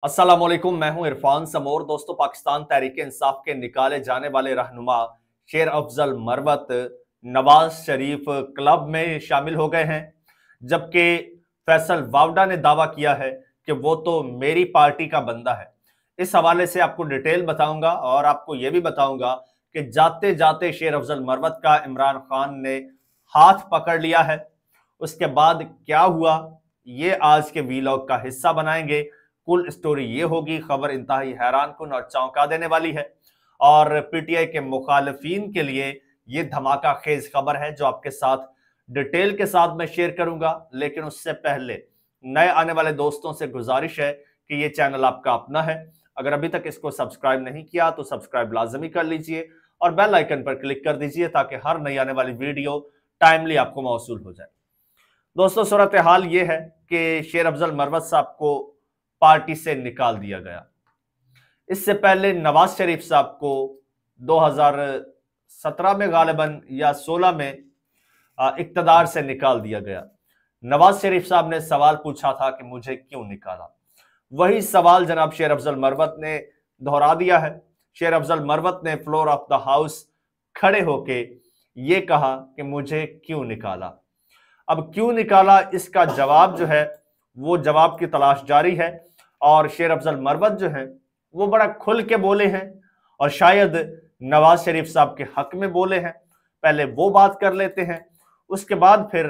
अस्सलाम वालेकुम, मैं हूं इरफान समोर। दोस्तों, पाकिस्तान तहरीक-ए-इंसाफ के निकाले जाने वाले रहनुमा शेर अफजल मरवत नवाज शरीफ क्लब में शामिल हो गए हैं, जबकि फैसल वावडा ने दावा किया है कि वो तो मेरी पार्टी का बंदा है। इस हवाले से आपको डिटेल बताऊंगा और आपको यह भी बताऊंगा कि जाते जाते शेर अफजल मरवत का इमरान खान ने हाथ पकड़ लिया है। उसके बाद क्या हुआ, ये आज के वीलॉग का हिस्सा बनाएंगे। कुल स्टोरी ये होगी, खबर इंतहाई हैरान कुन और चौंका देने वाली है और पीटीआई के मुखालिफिन के लिए ये धमाका खेज खबर है जो आपके साथ डिटेल के साथ मैं शेयर करूंगा। लेकिन उससे पहले नए आने वाले दोस्तों से गुजारिश है कि ये चैनल आपका अपना है। अगर अभी तक इसको सब्सक्राइब नहीं किया तो सब्सक्राइब लाजमी कर लीजिए और बेल आइकन पर क्लिक कर दीजिए ताकि हर नई आने वाली वीडियो टाइमली आपको मौसूल हो जाए। दोस्तों, सूरत हाल ये है कि शेर अफजल मरवत साहब को पार्टी से निकाल दिया गया। इससे पहले नवाज शरीफ साहब को 2017 में गालिबन या 16 में इक्तदार से निकाल दिया गया। नवाज शरीफ साहब ने सवाल पूछा था कि मुझे क्यों निकाला। वही सवाल जनाब शेर अफजल मरवत ने दोहरा दिया है। शेर अफजल मरवत ने फ्लोर ऑफ द हाउस खड़े होके ये कहा कि मुझे क्यों निकाला। अब क्यों निकाला, इसका जवाब जो है वो जवाब की तलाश जारी है और शेर अफजल मरवत जो है वो बड़ा खुल के बोले हैं और शायद नवाज शरीफ साहब के हक में बोले हैं। पहले वो बात कर लेते हैं, उसके बाद फिर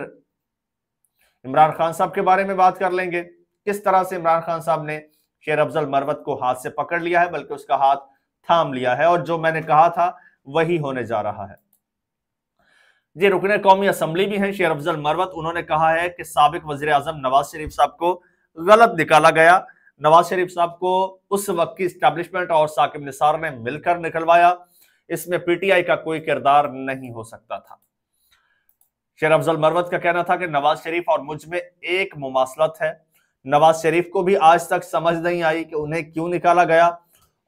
इमरान खान साहब के बारे में बात कर लेंगे। किस तरह से इमरान खान साहब ने शेर अफजल मरवत को हाथ से पकड़ लिया है, बल्कि उसका हाथ थाम लिया है और जो मैंने कहा था वही होने जा रहा है। जी, रुकने कौमी असम्बली भी हैं शेर अफजल मरवत। उन्होंने कहा है कि साबिक वजीर आजम नवाज शरीफ साहब को गलत निकाला गया। नवाज शरीफ साहब को उस वक्त की स्टैब्लिशमेंट और साकिब निसार ने मिलकर निकलवाया। इसमें पीटीआई का कोई किरदार नहीं हो सकता था। शेर अफजल मरवत का कहना था कि नवाज शरीफ और मुझ में एक मुमासलत है। नवाज शरीफ को भी आज तक समझ नहीं आई कि उन्हें क्यों निकाला गया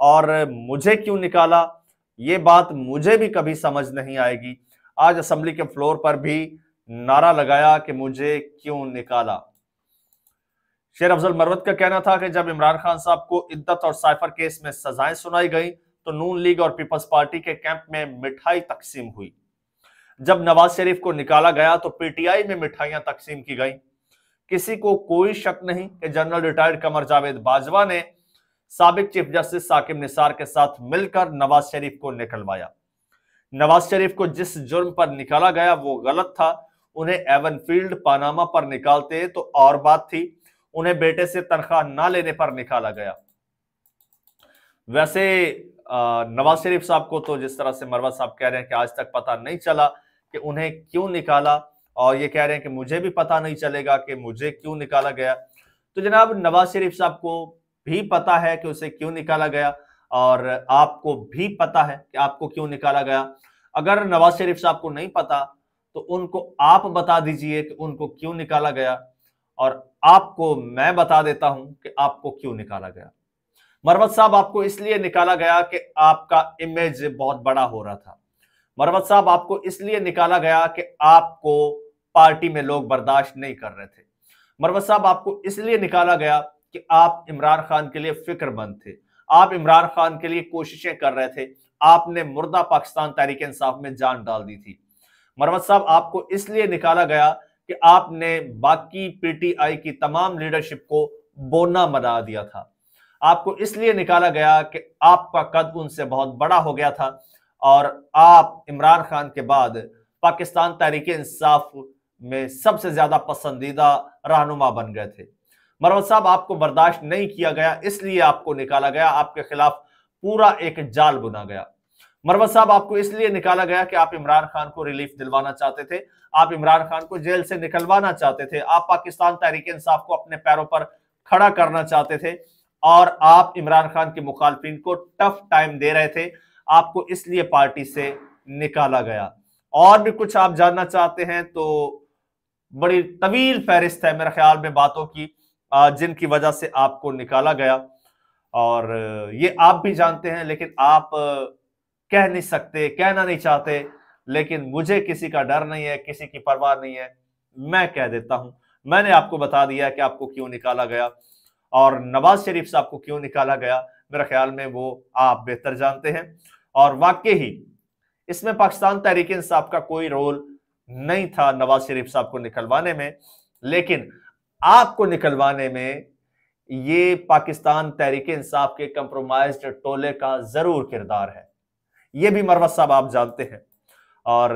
और मुझे क्यों निकाला। ये बात मुझे भी कभी समझ नहीं आएगी। आज असेंबली के फ्लोर पर भी नारा लगाया कि मुझे क्यों निकाला। शेर अफजल मरवत का कहना था कि जब इमरान खान साहब को इद्दत और साइफर केस में सजाएं सुनाई गई तो नून लीग और पीपल्स पार्टी के कैंप में मिठाई तकसीम हुई। जब नवाज शरीफ को निकाला गया तो पीटीआई में मिठाइयां तकसीम की गई। किसी को कोई शक नहीं कि जनरल रिटायर्ड कमर जावेद बाजवा ने साबिक चीफ जस्टिस साकिब निसार के साथ मिलकर नवाज शरीफ को निकलवाया। नवाज शरीफ को जिस जुर्म पर निकाला गया वो गलत था। उन्हें एवनफील्ड पानामा पर निकालते तो और बात थी। उन्हें बेटे से तनख्वाह ना लेने पर निकाला गया। वैसे नवाज शरीफ साहब को तो जिस तरह से मरवत साहब कह रहे हैं कि आज तक पता नहीं चला कि उन्हें क्यों निकाला और ये कह रहे हैं कि मुझे भी पता नहीं चलेगा कि मुझे क्यों निकाला गया, तो जनाब नवाज शरीफ साहब को भी पता है कि उसे क्यों निकाला गया और आपको भी पता है कि आपको क्यों निकाला गया। अगर नवाज शरीफ साहब को नहीं पता तो उनको आप बता दीजिए कि उनको क्यों निकाला गया और आपको मैं बता देता हूं कि आपको क्यों निकाला गया। मरवत साहब, आपको इसलिए निकाला गया कि आपका इमेज बहुत बड़ा हो रहा था। मरवत साहब, आपको इसलिए निकाला गया कि आपको पार्टी में लोग बर्दाश्त नहीं कर रहे थे। मरवत साहब, आपको इसलिए निकाला गया कि आप इमरान खान के लिए फिक्रमंद थे। आप इमरान खान के लिए कोशिशें कर रहे थे। आपने मुर्दा पाकिस्तान तहरीक इंसाफ में जान डाल दी थी। मरवत साहब, आपको इसलिए निकाला गया कि आपने बाकी पीटीआई की तमाम लीडरशिप को बोना बना दिया था। आपको इसलिए निकाला गया कि आपका कद उनसे बहुत बड़ा हो गया था और आप इमरान खान के बाद पाकिस्तान तहरीक इंसाफ में सबसे ज्यादा पसंदीदा रहनुमा बन गए थे। मरवत साहब, आपको बर्दाश्त नहीं किया गया, इसलिए आपको निकाला गया। आपके खिलाफ पूरा एक जाल बुना गया। मरवत साहब, आपको इसलिए निकाला गया कि आप इमरान खान को रिलीफ दिलवाना चाहते थे। आप इमरान खान को जेल से निकलवाना चाहते थे। आप पाकिस्तान तहरीक इंसाफ को अपने पैरों पर खड़ा करना चाहते थे और आप इमरान खान के मुखालफिन को टफ टाइम दे रहे थे। आपको इसलिए पार्टी से निकाला गया। और भी कुछ आप जानना चाहते हैं तो बड़ी तवील फहरिस्त है मेरे ख्याल में बातों की जिनकी वजह से आपको निकाला गया और ये आप भी जानते हैं, लेकिन आप कह नहीं सकते, कहना नहीं चाहते। लेकिन मुझे किसी का डर नहीं है, किसी की परवाह नहीं है, मैं कह देता हूं। मैंने आपको बता दिया कि आपको क्यों निकाला गया और नवाज शरीफ साहब को क्यों निकाला गया, मेरे ख्याल में वो आप बेहतर जानते हैं। और वाकई ही इसमें पाकिस्तान तहरीक इंसाफ का कोई रोल नहीं था नवाज शरीफ साहब को निकलवाने में, लेकिन आपको निकलवाने में ये पाकिस्तान तहरीक इंसाफ के कंप्रोमाइज्ड टोले का जरूर किरदार है। ये भी मरवत साहब आप जानते हैं। और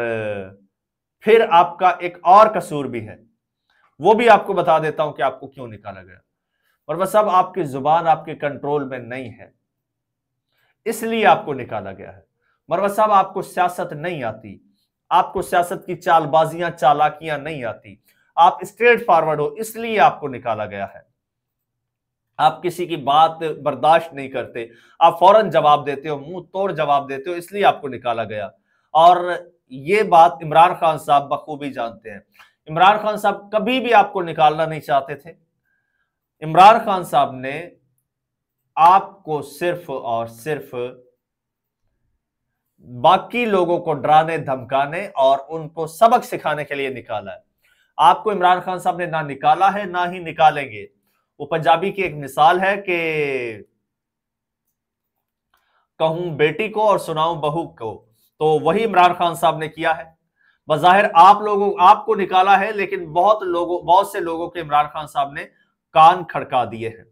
फिर आपका एक और कसूर भी है, वो भी आपको बता देता हूं कि आपको क्यों निकाला गया। मरवत साहब, आपकी जुबान आपके कंट्रोल में नहीं है, इसलिए आपको निकाला गया है। मरवत साहब, आपको सियासत नहीं आती, आपको सियासत की चालबाजियां चालाकियां नहीं आती, आप स्ट्रेट फॉरवर्ड हो, इसलिए आपको निकाला गया है। आप किसी की बात बर्दाश्त नहीं करते, आप फौरन जवाब देते हो, मुंह तोड़ जवाब देते हो, इसलिए आपको निकाला गया। और ये बात इमरान खान साहब बखूबी जानते हैं। इमरान खान साहब कभी भी आपको निकालना नहीं चाहते थे। इमरान खान साहब ने आपको सिर्फ और सिर्फ बाकी लोगों को डराने धमकाने और उनको सबक सिखाने के लिए निकाला है। आपको इमरान खान साहब ने ना निकाला है, ना ही निकालेंगे। वो पंजाबी की एक मिसाल है कि कहूं बेटी को और सुनाऊं बहू को, तो वही इमरान खान साहब ने किया है। बज़ाहिर आपको निकाला है, लेकिन बहुत से लोगों के इमरान खान साहब ने कान खड़का दिए हैं।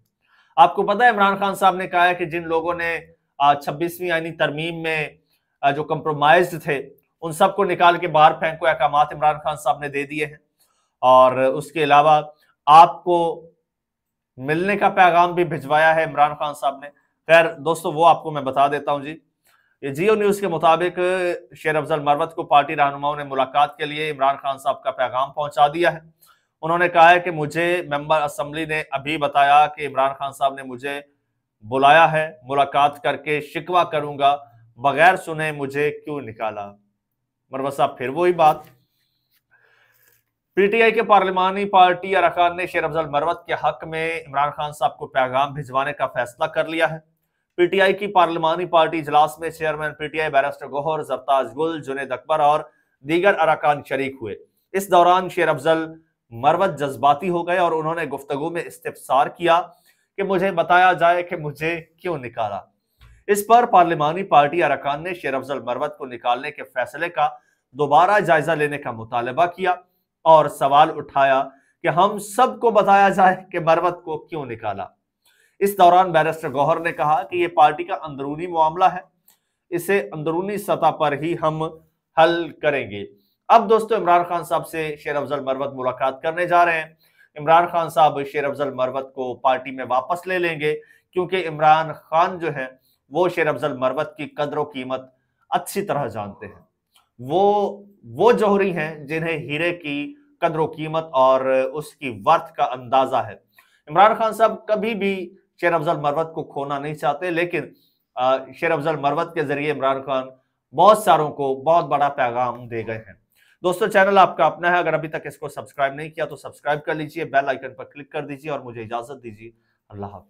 आपको पता है इमरान खान साहब ने कहा है कि जिन लोगों ने 26वीं आईनी तरमीम में जो कंप्रोमाइज्ड थे, उन सबको निकाल के बाहर फेंको, अहकामात इमरान खान साहब ने दे दिए हैं। और उसके अलावा आपको मिलने का पैगाम भी भिजवाया है इमरान खान साहब ने। खैर दोस्तों, वो आपको मैं बता देता हूं जी। ये जियो न्यूज के मुताबिक शेर अफजल मरवत को पार्टी रहनुमाओं ने मुलाकात के लिए इमरान खान साहब का पैगाम पहुंचा दिया है। उन्होंने कहा है कि मुझे मेंबर असेंबली ने अभी बताया कि इमरान खान साहब ने मुझे बुलाया है, मुलाकात करके शिकवा करूंगा, बगैर सुने मुझे क्यों निकाला। मरवत साहब फिर वही बात। पीटीआई के पार्लिमानी पार्टी अरकान ने शेर अफजल मरवत के हक में इमरान खान साहब को पैगाम भिजवाने का फैसला कर लिया है। पीटीआई की पार्लिमानी पार्टी इजलास में चेयरमैन पीटीआई बैरिस्टर गौहर, जरताज गुल, जुनेद अकबर और दीगर अरकान शरीक हुए। इस दौरान शेर अफजल मरवत जज्बाती हो गए और उन्होंने गुफ्तगू में इस्तिफसार किया कि मुझे बताया जाए कि मुझे क्यों निकाला। इस पर पार्लिमानी पार्टी अरकान ने शेर अफजल मरवत को निकालने के फैसले का दोबारा जायजा लेने का मुतालबा किया और सवाल उठाया कि हम सबको बताया जाए कि मरवत को क्यों निकाला। इस दौरान बैरिस्टर गौहर ने कहा कि यह पार्टी का अंदरूनी मामला है, इसे अंदरूनी सतह पर ही हम हल करेंगे। अब दोस्तों, इमरान खान साहब से शेर अफजल मरवत मुलाकात करने जा रहे हैं। इमरान खान साहब शेर अफजल मरवत को पार्टी में वापस ले लेंगे, क्योंकि इमरान खान जो है वो शेर अफजल मरवत की कदर व कीमत अच्छी तरह जानते हैं। वो जौहरी हैं जिन्हें हीरे की कदर व कीमत और उसकी वर्थ का अंदाजा है। इमरान खान साहब कभी भी शेर अफजल मरवत को खोना नहीं चाहते, लेकिन शेर अफजल मरवत के जरिए इमरान खान बहुत सारों को बहुत बड़ा पैगाम दे गए हैं। दोस्तों, चैनल आपका अपना है, अगर अभी तक इसको सब्सक्राइब नहीं किया तो सब्सक्राइब कर लीजिए, बेल आइकन पर क्लिक कर दीजिए और मुझे इजाजत दीजिए। अल्लाह हाफ़िज़।